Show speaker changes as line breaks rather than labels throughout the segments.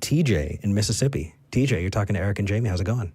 TJ in Mississippi. TJ, you're talking to Eric and Jamie. How's it going?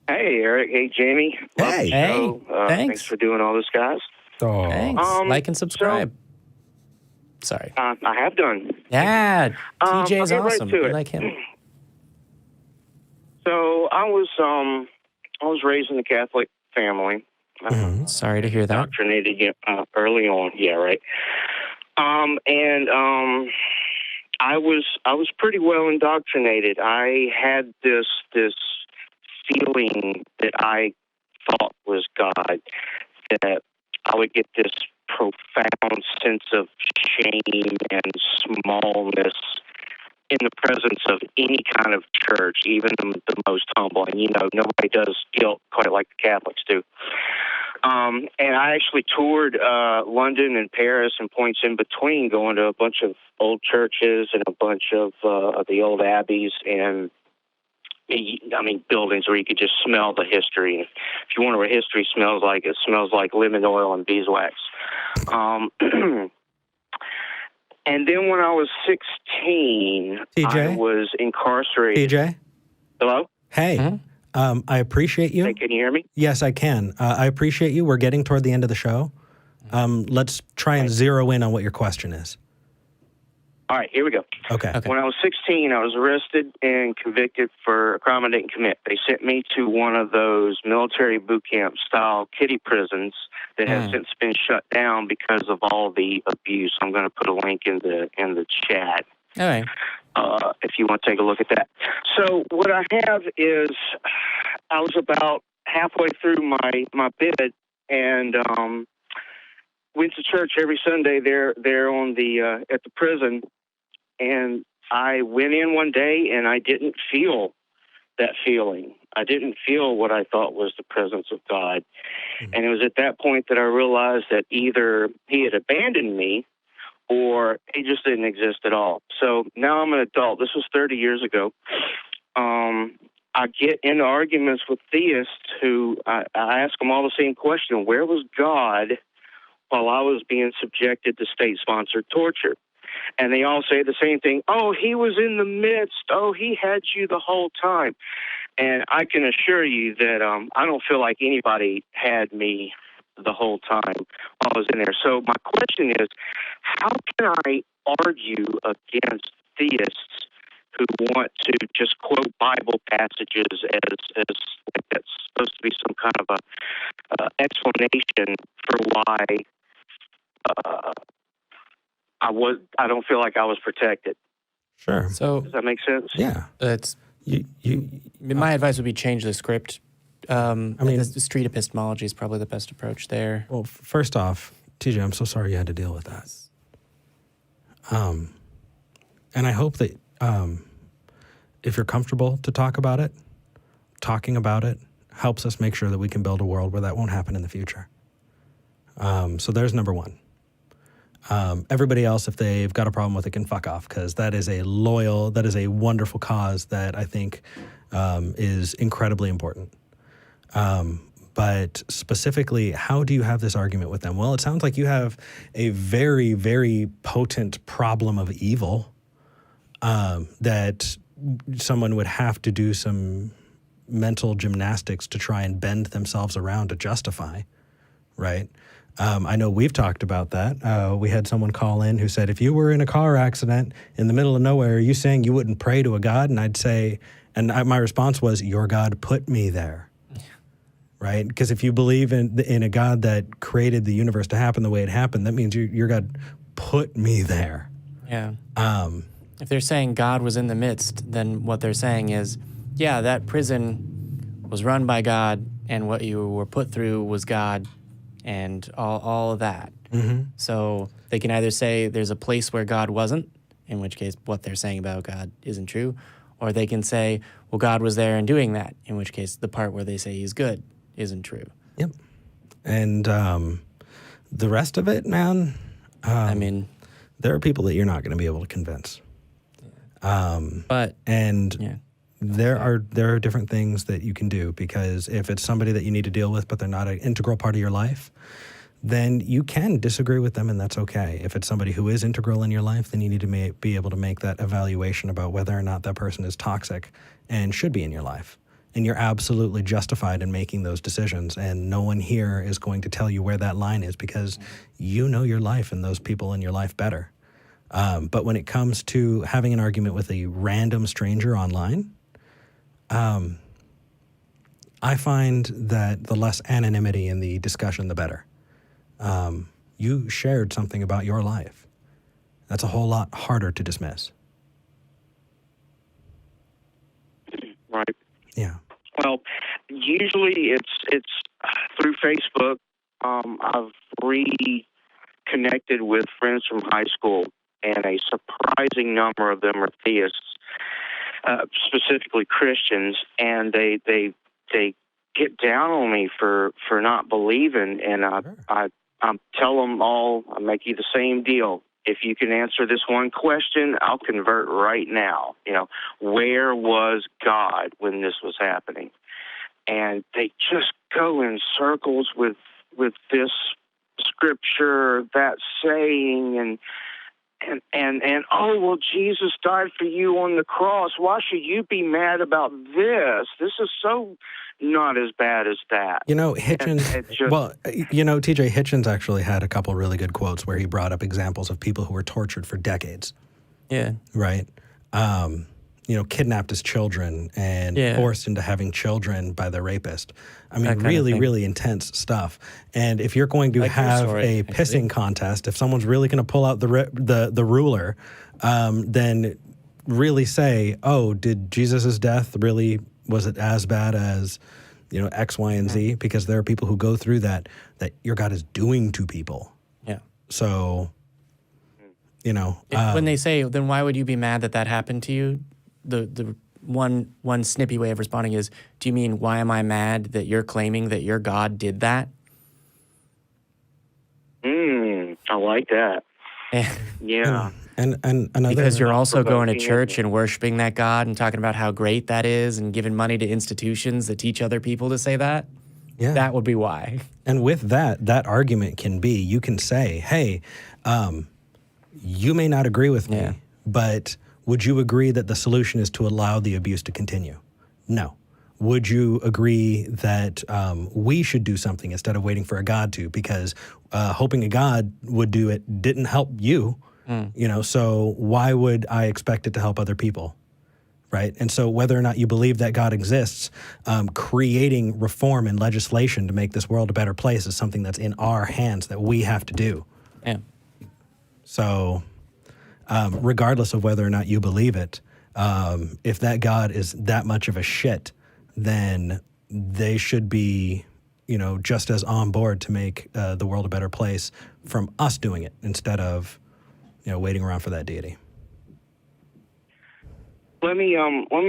Hey, Eric. Hey, Jamie. Love the show. Thanks for doing all this, guys.
Oh.
Thanks. Like and subscribe. Sorry.
I have done.
Yeah, TJ's
I'll get
awesome.
Right to
You
it.
like him.
So I was raised in a Catholic family.
Sorry to hear that.
Indoctrinated early on. Yeah, right. I was pretty well indoctrinated. I had this feeling that I thought was God, that I would get this profound sense of shame and smallness in the presence of any kind of church, even the most humble. And, nobody does guilt quite like the Catholics do. And I actually toured London and Paris and points in between, going to a bunch of old churches and a bunch of the old abbeys and, buildings where you could just smell the history. If you wonder what history smells like, it smells like lemon oil and beeswax. And then when I was 16,
TJ?
I was incarcerated.
TJ?
Hello?
Hey.
Mm-hmm.
I appreciate you.
Hey, can you hear me?
Yes, I can. I appreciate you. We're getting toward the end of the show. Let's try and zero in on what your question is.
All right, here we go.
Okay.
When I was 16, I was arrested and convicted for a crime I didn't commit. They sent me to one of those military boot camp style kiddie prisons that has since been shut down because of all the abuse. I'm going to put a link in the chat.
All right.
If you want to take a look at that. So what I have is I was about halfway through my bid and went to church every Sunday there on the at the prison, and I went in one day and I didn't feel that feeling. I didn't feel what I thought was the presence of God. And it was at that point that I realized that either he had abandoned me or he just didn't exist at all. So now I'm an adult. This was 30 years ago. I get into arguments with theists who I ask them all the same question: where was God while I was being subjected to state-sponsored torture? And they all say the same thing: oh, he was in the midst. Oh, he had you the whole time. And I can assure you that I don't feel like anybody had me the whole time while I was in there. So my question is, how can I argue against theists who want to just quote Bible passages as like that's supposed to be some kind of a explanation for why I don't feel like I was protected?
Sure.
So
does that make sense?
Yeah.
It's my advice would be change the script. The street epistemology is probably the best approach there.
Well, first off, TJ, I'm so sorry you had to deal with that. And I hope that if you're comfortable to talk about it, talking about it helps us make sure that we can build a world where that won't happen in the future. So there's number one. Everybody else, if they've got a problem with it, can fuck off, because that is a wonderful cause that I think is incredibly important. But specifically, how do you have this argument with them? Well, it sounds like you have a very, very potent problem of evil that someone would have to do some mental gymnastics to try and bend themselves around to justify, right? I know we've talked about that. We had someone call in who said, if you were in a car accident in the middle of nowhere, are you saying you wouldn't pray to a God? And I'd say, my response was, your God put me there. Right? Because if you believe in a God that created the universe to happen the way it happened, that means your God put me there.
Yeah. If they're saying God was in the midst, then what they're saying is, yeah, that prison was run by God, and what you were put through was God, and all of that.
Mm-hmm.
So they can either say there's a place where God wasn't, in which case what they're saying about God isn't true, or they can say, well, God was there and doing that, in which case the part where they say he's good isn't true.
Yep. And the rest of it, man, there are people that you're not going to be able to convince. There are different things that you can do, because if it's somebody that you need to deal with but they're not an integral part of your life, then you can disagree with them, and that's okay. If it's somebody who is integral in your life, then you need to be able to make that evaluation about whether or not that person is toxic and should be in your life. And you're absolutely justified in making those decisions, and no one here is going to tell you where that line is because you know your life and those people in your life better. But when it comes to having an argument with a random stranger online, I find that the less anonymity in the discussion, the better. You shared something about your life. That's a whole lot harder to dismiss.
Right.
Yeah.
Well, usually it's through Facebook. I've reconnected with friends from high school, and a surprising number of them are theists, specifically Christians, and they get down on me for not believing, and I tell them all, I make you the same deal. If you can answer this one question, I'll convert right now. Where was God when this was happening? And they just go in circles with this scripture, that saying, and oh, well, Jesus died for you on the cross. Why should you be mad about this? This is so not as bad as that.
Hitchens, TJ Hitchens actually had a couple really good quotes where he brought up examples of people who were tortured for decades.
Yeah.
Right? Kidnapped as children and forced into having children by the rapist. I mean, really intense stuff. And if you're going to have a pissing contest, if someone's really going to pull out the ruler, then really say, oh, did Jesus' death really, was it as bad as, X, Y, and Z? Because there are people who go through that your God is doing to people.
Yeah.
So,
when they say, then why would you be mad that happened to you? The one snippy way of responding is, do you mean, why am I mad that you're claiming that your God did that?
I like that. Yeah.
And another,
because you're also going to church and worshiping that God and talking about how great that is and giving money to institutions that teach other people to say that. Yeah. That would be why.
And with that argument can be, you can say, hey, you may not agree with me, but would you agree that the solution is to allow the abuse to continue? No. Would you agree that we should do something instead of waiting for a God to? Because hoping a God would do it didn't help you, so why would I expect it to help other people, right? And so whether or not you believe that God exists, creating reform and legislation to make this world a better place is something that's in our hands that we have to do.
Yeah.
So regardless of whether or not you believe it, if that God is that much of a shit, then they should be, just as on board to make the world a better place from us doing it instead of, waiting around for that deity.
Let me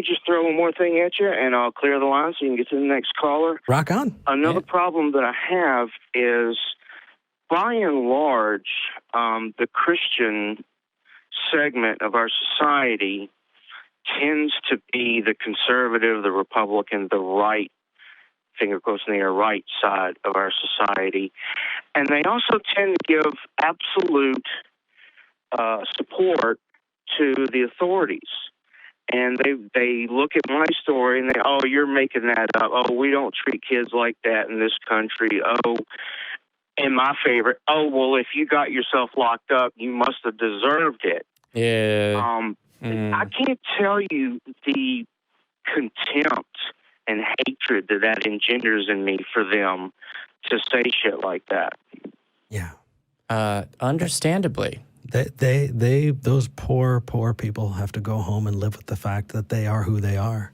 just throw one more thing at you, and I'll clear the line so you can get to the next caller.
Rock on.
Another problem that I have is, by and large, the Christian segment of our society tends to be the conservative, the Republican, the right, finger quotes in the air, right side of our society. And they also tend to give absolute support to the authorities. And they look at my story and they, oh, you're making that up. Oh, we don't treat kids like that in this country. Oh, and my favorite, oh, well, if you got yourself locked up, you must have deserved it.
Yeah.
I can't tell you the contempt and hatred that engenders in me for them to say shit like that.
Yeah.
Understandably.
Those poor people have to go home and live with the fact that they are who they are.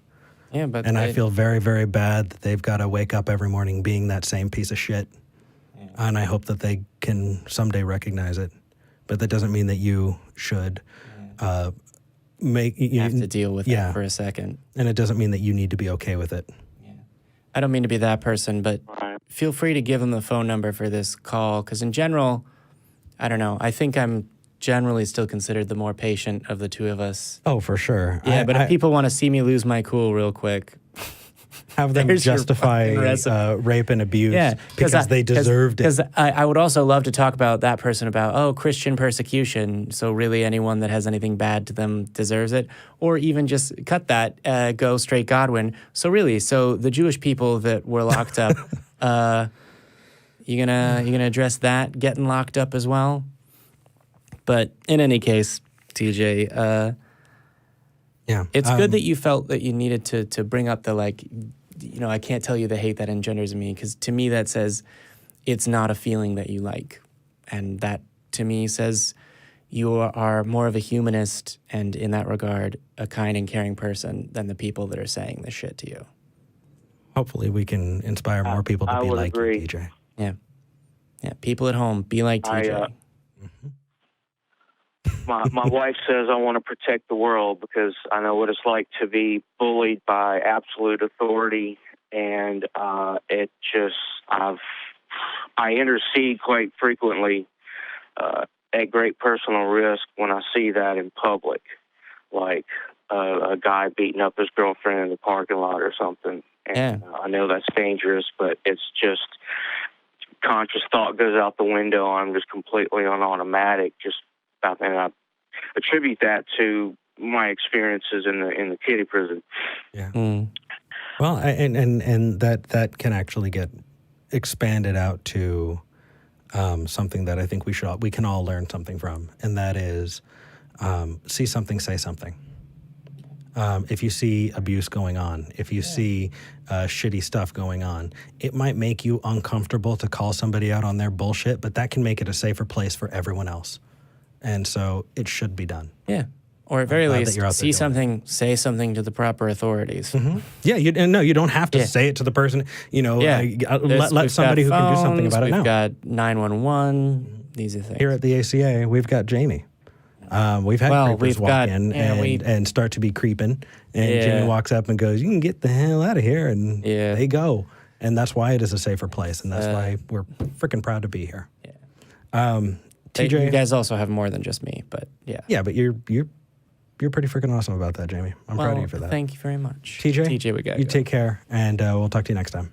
Yeah, but
I feel very, very bad that they've got to wake up every morning being that same piece of shit. Yeah. And I hope that they can someday recognize it. But that doesn't mean that you should have
to deal with it for a second.
And it doesn't mean that you need to be okay with it.
Yeah. I don't mean to be that person, but feel free to give them the phone number for this call, because in general, I don't know, I think I'm generally still considered the more patient of the two of us.
Oh, for sure.
Yeah, but if people want to see me lose my cool real quick.
Have them
There's your
justify
fucking recipe.
rape and abuse because they deserved it.
Because I would also love to talk about that person about, Christian persecution. So really anyone that has anything bad to them deserves it. Or even just cut that, go straight Godwin. So really, the Jewish people that were locked up, you gonna address that getting locked up as well? But in any case, TJ, it's good that you felt that you needed to bring up the, I can't tell you the hate that engenders in me, because to me that says it's not a feeling that you like. And that, to me, says you are more of a humanist and, in that regard, a kind and caring person than the people that are saying this shit to you.
Hopefully we can inspire more people to be like you,
agree.
TJ.
Yeah. Yeah, people at home, be like TJ.
My wife says I want to protect the world because I know what it's like to be bullied by absolute authority, and I intercede quite frequently at great personal risk when I see that in public, like a guy beating up his girlfriend in the parking lot or something. And I know that's dangerous, but it's just conscious thought goes out the window. I'm just completely on automatic, and I attribute that to my experiences in the kiddie prison.
Yeah. Well, and that can actually get expanded out to something that I think we can all learn something from, and that is see something, say something. If you see abuse going on, if you see shitty stuff going on, it might make you uncomfortable to call somebody out on their bullshit, but that can make it a safer place for everyone else. And so it should be done.
Yeah. Or at very least, see something, say something to the proper authorities.
Mm-hmm. Yeah, you don't have to say it to the person. Let somebody who can do something about it know.
We've got 911. These are things.
Here at the ACA, we've got Jamie. We've had creepers walk in and start to be creeping. And Jamie walks up and goes, "You can get the hell out of here." And they go. And that's why it is a safer place. And that's why we're freaking proud to be here. Yeah. TJ,
you guys also have more than just me, but yeah.
Yeah, but you're pretty freaking awesome about that, Jamie. I'm proud of you for that.
Thank you very much.
TJ,
we got
you take care, and we'll talk to you next time.